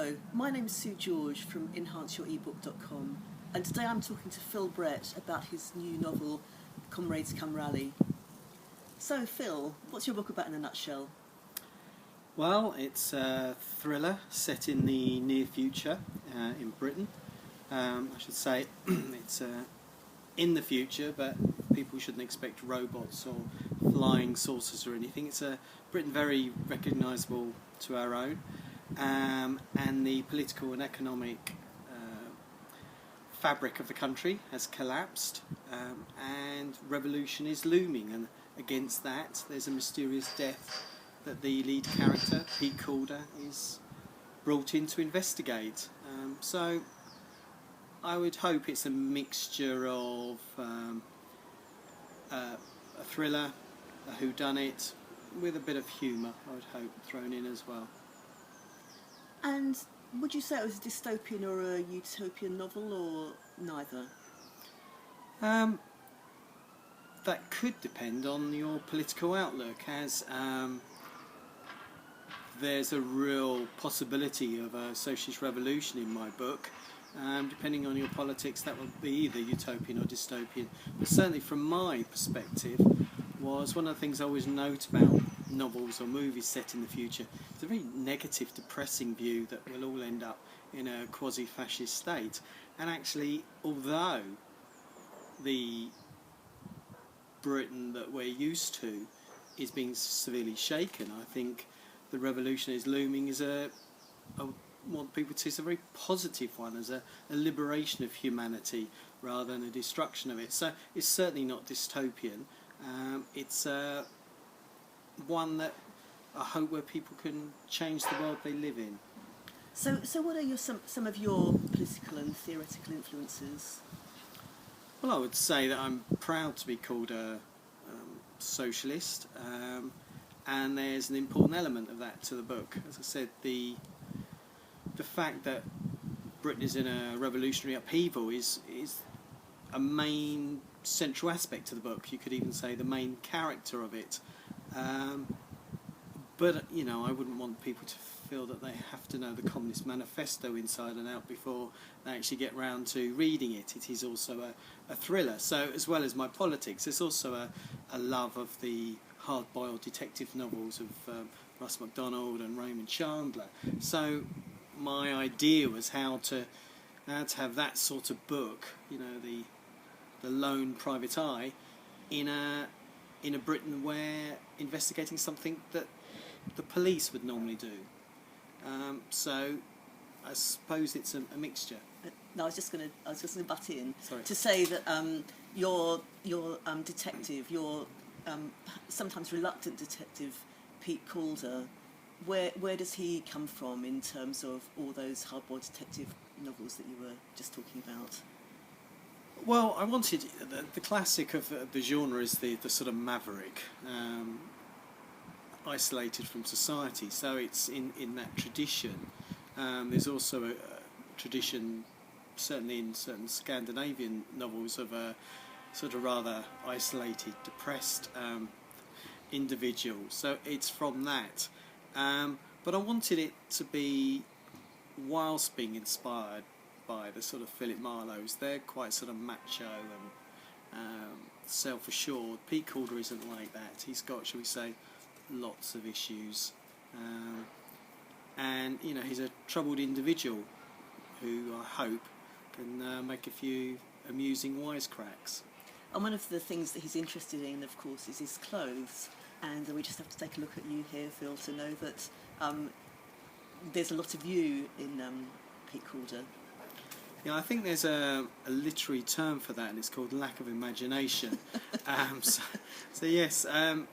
Hello, my name is Sue George from enhanceyourebook.com, and today I'm talking to Phil Brett about his new novel, Comrades Come Rally. So Phil, what's your book about in a nutshell? Well, it's a thriller set in the near future in Britain. I should say it's in the future, but people shouldn't expect robots or flying saucers or anything. It's Britain very recognisable to our own, and the political and economic fabric of the country has collapsed, and revolution is looming, and against that there's a mysterious death that the lead character, Pete Calder, is brought in to investigate. So I would hope it's a mixture of a thriller, a whodunit, with a bit of humour, I would hope, thrown in as well. And would you say it was a dystopian or a utopian novel, or neither? That could depend on your political outlook, as there's a real possibility of a socialist revolution in my book. Depending on your politics, that will be either utopian or dystopian. But certainly from my perspective, was one of the things I always note about novels or movies set in the future. It's a very negative, depressing view that we'll all end up in a quasi-fascist state. And actually, although the Britain that we're used to is being severely shaken, I think the revolution is looming as what people say is a very positive one, as a liberation of humanity rather than a destruction of it. So it's certainly not dystopian. It's one that I hope where people can change the world they live in. So what are some of your political and theoretical influences? Well, I would say that I'm proud to be called a socialist, and there's an important element of that to the book. As I said, the fact that Britain is in a revolutionary upheaval is a main central aspect to the book. You could even say the main character of it. But you know, I wouldn't want people to feel that they have to know the Communist Manifesto inside and out before they actually get round to reading it. It is also a thriller. So as well as my politics, it's also a love of the hard-boiled detective novels of Russ MacDonald and Raymond Chandler. So my idea was how to have that sort of book, you know, the lone private eye, in a Britain where investigating something that the police would normally do. So I suppose it's a mixture. No, I was just going to butt in. Sorry. To say that your detective, your sometimes reluctant detective, Pete Calder, where does he come from in terms of all those hard-boiled detective novels that you were just talking about? Well, I wanted the classic of the genre is the sort of maverick, isolated from society. So it's in that tradition. There's also a tradition, certainly in certain Scandinavian novels, of a sort of rather isolated, depressed individual. So it's from that. But I wanted it to be, whilst being inspired by the sort of Philip Marlowes, they're quite sort of macho and self-assured. Pete Calder isn't like that. He's got, shall we say, lots of issues, and you know, he's a troubled individual who I hope can make a few amusing wisecracks. And one of the things that he's interested in, of course, is his clothes. And we just have to take a look at you here, Phil, to know that there's a lot of you in Pete Calder. Yeah, I think there's a literary term for that, and it's called lack of imagination. So yes,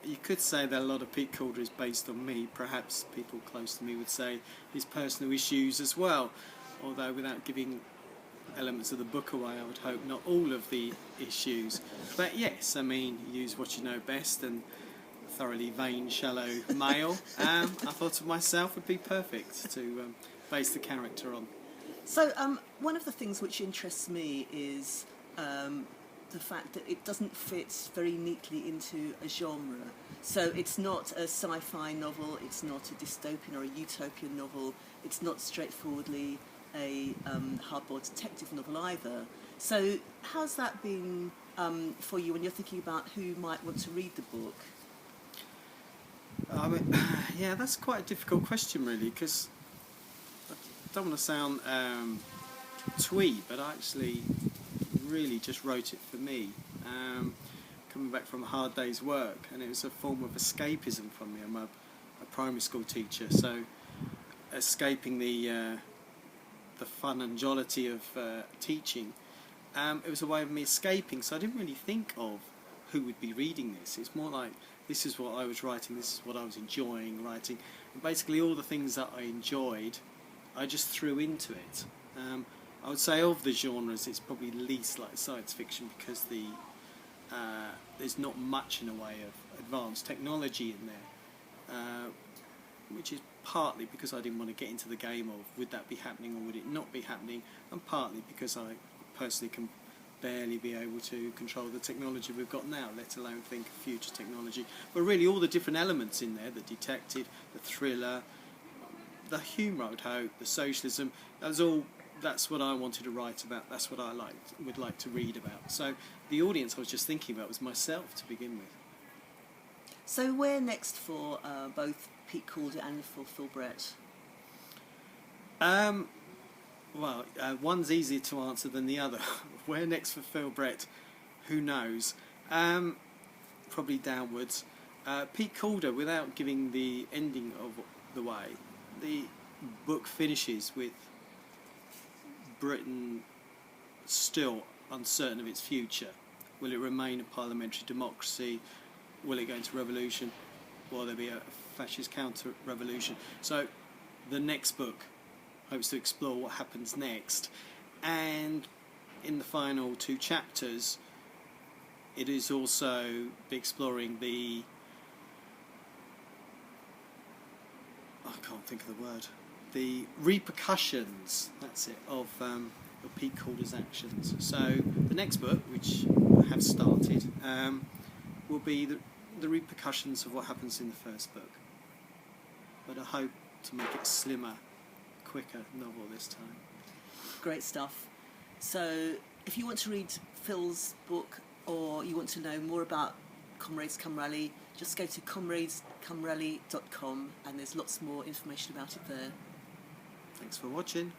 you could say that a lot of Pete Calder is based on me. Perhaps people close to me would say his personal issues as well, although without giving elements of the book away, I would hope not all of the issues. But yes, I mean, use what you know best, and thoroughly vain, shallow male, I thought of myself would be perfect to base the character on. So one of the things which interests me is the fact that it doesn't fit very neatly into a genre. So it's not a sci-fi novel, it's not a dystopian or a utopian novel, it's not straightforwardly a hardboiled detective novel either. So how's that been for you when you're thinking about who might want to read the book? I mean, yeah, that's quite a difficult question, really, because I don't want to sound twee, but I actually really just wrote it for me. Coming back from a hard day's work, and it was a form of escapism for me. I'm a primary school teacher, so escaping the fun and jollity of teaching, it was a way of me escaping. So I didn't really think of who would be reading this. It's more like, this is what I was writing, this is what I was enjoying writing, and basically all the things that I enjoyed, I just threw into it. I would say of the genres, it's probably least like science fiction, because there's not much in a way of advanced technology in there, which is partly because I didn't want to get into the game of would that be happening or would it not be happening, and partly because I personally can barely be able to control the technology we've got now, let alone think of future technology. But really all the different elements in there, the detective, the thriller, the humour, I would hope, the socialism, that's what I wanted to write about, that's what I would like to read about. So the audience I was just thinking about was myself to begin with. So where next for both Pete Calder and for Phil Brett? Well, one's easier to answer than the other. Where next for Phil Brett? Who knows? Probably downwards. Pete Calder, without giving the ending of the way, the book finishes with Britain still uncertain of its future. Will it remain a parliamentary democracy? Will it go into revolution? Will there be a fascist counter-revolution? So the next book hopes to explore what happens next, and in the final 2 chapters it is also exploring the, I can't think of the word, the repercussions, that's it, of Pete Calder's actions. So the next book, which I have started, will be the repercussions of what happens in the first book, but I hope to make it slimmer, quicker novel this time. Great stuff. So if you want to read Phil's book, or you want to know more about Comrades Come Rally, just go to comradescomerally.com, and there's lots more information about it there. Thanks for watching.